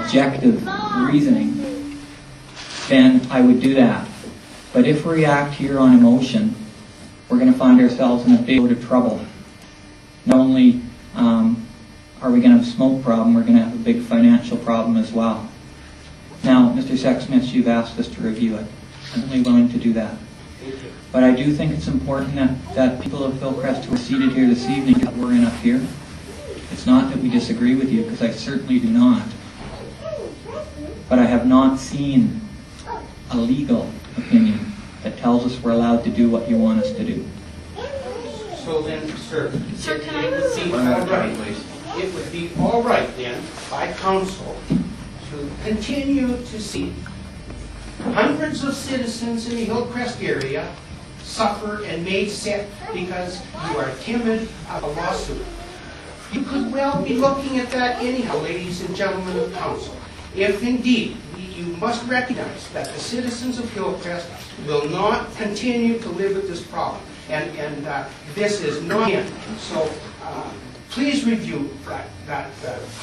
objective reasoning, then I would do that. But if we react here on emotion, we're going to find ourselves in a big load of trouble. Not only are we going to have a smoke problem, we're going to have a big financial problem as well. Now, Mr. Sexsmith, you've asked us to review it. I'm only willing to do that. But I do think it's important that people of Hillcrest who are seated here this evening that we're in up here. It's not that we disagree with you, because I certainly do not. But I have not seen a legal opinion that tells us we're allowed to do what you want us to do. So then, sir, can I it would be all right then by council to continue to see hundreds of citizens in the Hillcrest area suffer and made sick because you are timid of a lawsuit. You could well be looking at that anyhow, ladies and gentlemen of council. If indeed you must recognize that the citizens of Hillcrest will not continue to live with this problem, and this is not it. So please review that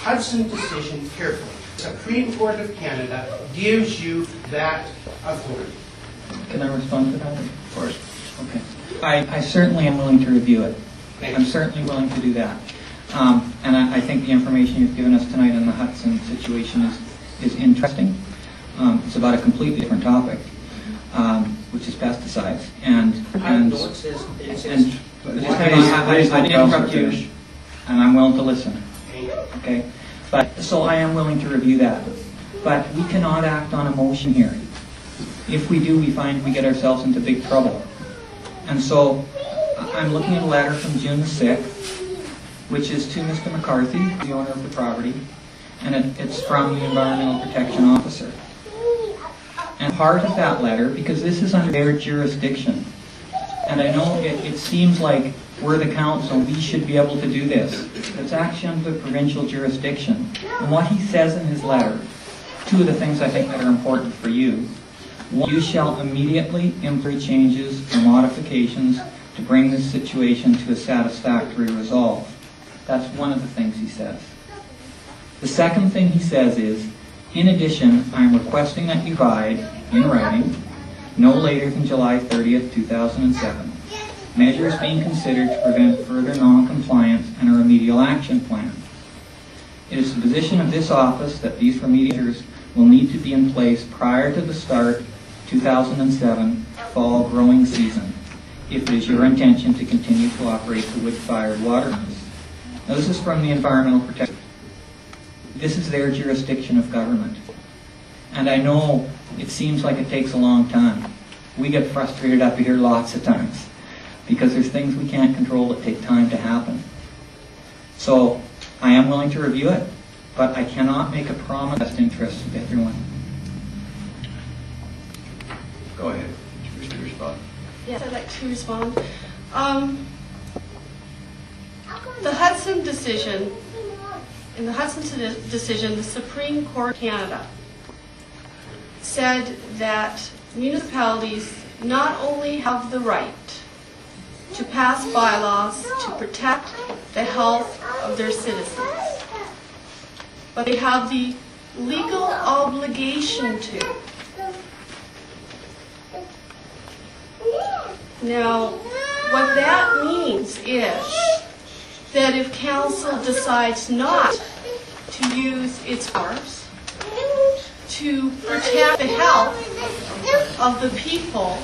Hudson decision carefully. The Supreme Court of Canada gives you that authority. Can I respond to that? Of course. Okay. I certainly am willing to review it. I'm certainly willing to do that. And I think the information you've given us tonight on the Hudson situation is interesting. It's about a completely different topic, which is pesticides. I didn't interrupt you, and I'm willing to listen. Okay. But so I am willing to review that. But we cannot act on emotion here. If we do, we find we get ourselves into big trouble. And so I'm looking at a letter from June the 6th, which is to Mr. McCarthy, the owner of the property, and it's from the Environmental Protection Officer. And part of that letter, because this is under their jurisdiction, and I know it seems like we're the council, we should be able to do this. It's actually under the provincial jurisdiction. And what he says in his letter, two of the things I think that are important for you. One, you shall immediately implement changes or modifications to bring this situation to a satisfactory resolve. That's one of the things he says. The second thing he says is, in addition, I am requesting that you provide, in writing, no later than July 30th, 2007, measures being considered to prevent further non-compliance and a remedial action plan. It is the position of this office that these remedial measures will need to be in place prior to the start 2007 fall growing season, if it is your intention to continue to operate the wood-fired water mills. Now, this is from the Environmental Protection. This is their jurisdiction of government. And I know it seems like it takes a long time. We get frustrated up here lots of times because there's things we can't control that take time to happen. So I am willing to review it, but I cannot make a promise in the best interest of everyone. Go ahead. You wish to respond? Yes, I'd like to respond. The Hudson decision, in the Hudson decision, the Supreme Court of Canada said that municipalities not only have the right to pass bylaws to protect the health of their citizens, but they have the legal obligation to. Now, what that means is that if council decides not to use its powers to protect the health of the people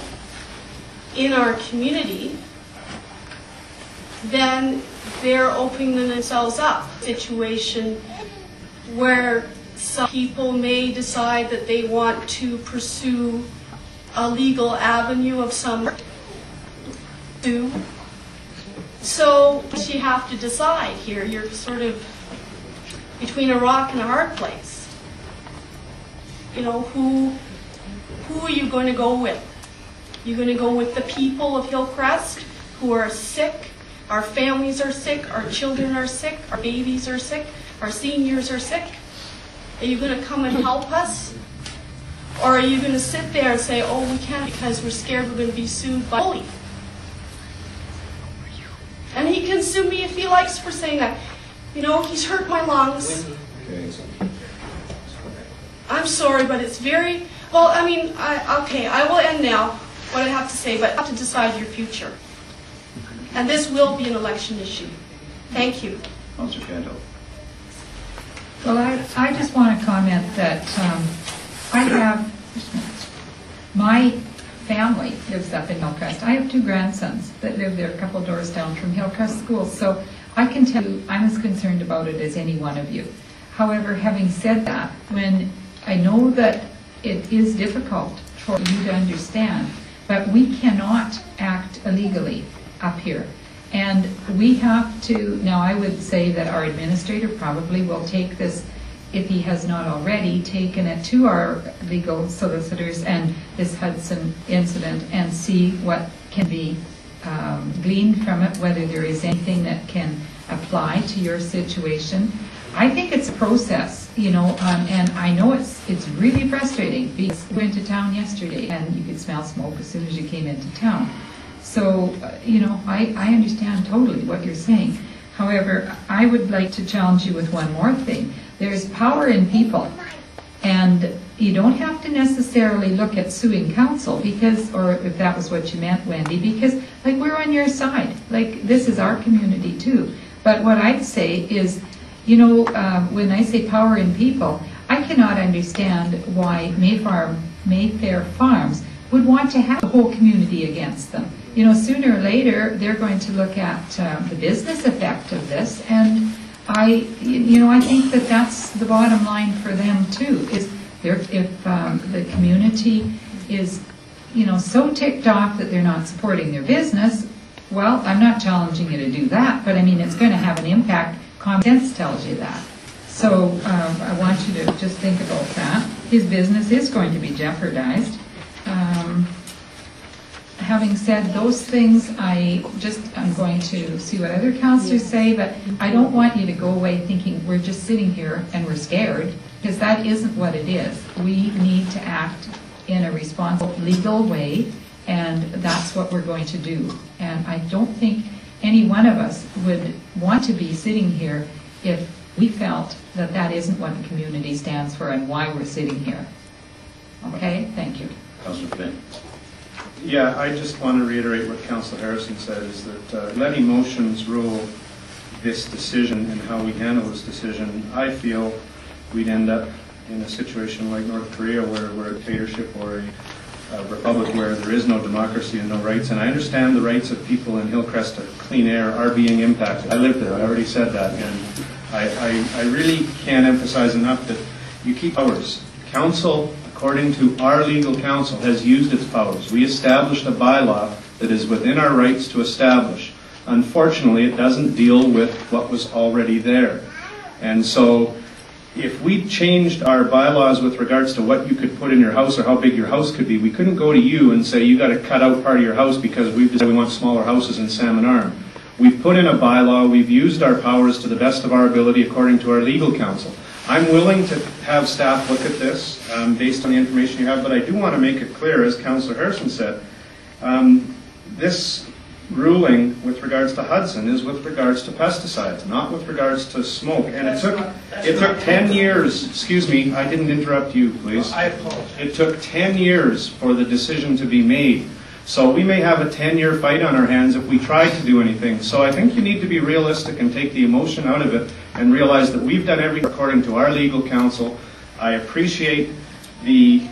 in our community, then they're opening themselves up to a situation where some people may decide that they want to pursue a legal avenue of some sort. So you have to decide here. You're sort of between a rock and a hard place. You know, who are you going to go with? You're going to go with the people of Hillcrest who are sick, our families are sick, our children are sick, our babies are sick, our seniors are sick. Are you going to come and help us? Or are you going to sit there and say, oh, we can't because we're scared we're going to be sued by Foley? And he can sue me if he likes for saying that. You know, he's hurt my lungs. Okay. I'm sorry, but it's very, well, I mean, okay, I will end now what I have to say, but you have to decide your future. And this will be an election issue. Thank you. Councillor Canto. Well, I just want to comment that I have, my family lives up in Hillcrest. I have 2 grandsons that live there a couple doors down from Hillcrest School, so I can tell you I'm as concerned about it as any one of you. However, having said that, when I know that it is difficult for you to understand, but we cannot act illegally up here. And we have to, now I would say that our administrator probably will take this, if he has not already, taken it to our legal solicitors and this Hudson incident and see what can be gleaned from it, whether there is anything that can apply to your situation. I think it's a process, you know, and I know it's really frustrating because we went to town yesterday and you could smell smoke as soon as you came into town. So, you know, I understand totally what you're saying. However, I would like to challenge you with one more thing. There's power in people, and you don't have to necessarily look at suing council because, or if that was what you meant, Wendy, because, like, we're on your side. Like, this is our community too. But what I'd say is, you know, when I say power in people, I cannot understand why Mayfair Farms would want to have the whole community against them. You know, sooner or later, they're going to look at the business effect of this, and I think that that's the bottom line for them too, is if the community is, you know, so ticked off that they're not supporting their business, well, I'm not challenging you to do that, but I mean, it's going to have an impact. Common sense tells you that. So I want you to just think about that. His business is going to be jeopardized. Having said those things, I'm going to see what other councillors say, but I don't want you to go away thinking we're just sitting here and we're scared, because that isn't what it is. We need to act in a responsible, legal way, and that's what we're going to do. And I don't think any one of us would want to be sitting here if we felt that that isn't what the community stands for and why we're sitting here. Okay? Thank you. Councillor Flynn. Yeah, I just want to reiterate what Councillor Harrison said, is that let emotions rule this decision and how we handle this decision. I feel we'd end up in a situation like North Korea where a dictatorship or a republic where there is no democracy and no rights. And I understand the rights of people in Hillcrest to clean air are being impacted. I live there, I already said that. And I really can't emphasize enough that you keep powers. Council, according to our legal counsel, has used its powers. We established a bylaw that is within our rights to establish. Unfortunately, it doesn't deal with what was already there. And so, if we changed our bylaws with regards to what you could put in your house or how big your house could be, we couldn't go to you and say, you got to cut out part of your house because we've decided we want smaller houses in Salmon Arm. We've put in a bylaw, we've used our powers to the best of our ability according to our legal counsel. I'm willing to have staff look at this based on the information you have, but I do want to make it clear, as Councillor Harrison said, this ruling with regards to Hudson is with regards to pesticides, not with regards to smoke. And it took 10 years, excuse me, I didn't interrupt you, please. I apologize. It took 10 years for the decision to be made. So we may have a 10-year fight on our hands if we tried to do anything. So I think you need to be realistic and take the emotion out of it and realize that we've done everything according to our legal counsel. I appreciate the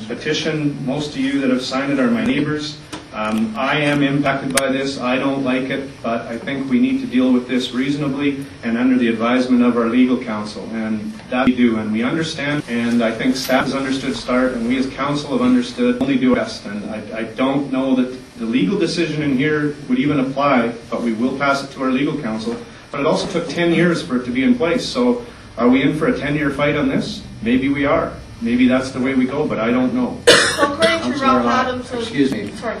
petition. Most of you that have signed it are my neighbors. I am impacted by this. I don't like it, but I think we need to deal with this reasonably and under the advisement of our legal counsel. And that we do, and we understand, and I think staff has understood START, and we as council have understood only do best. And I don't know that the legal decision in here would even apply, but we will pass it to our legal counsel. But it also took 10 years for it to be in place. So are we in for a 10-year fight on this? Maybe we are. Maybe that's the way we go, but I don't know. Well, according to Ralph Adams, Excuse me. sorry.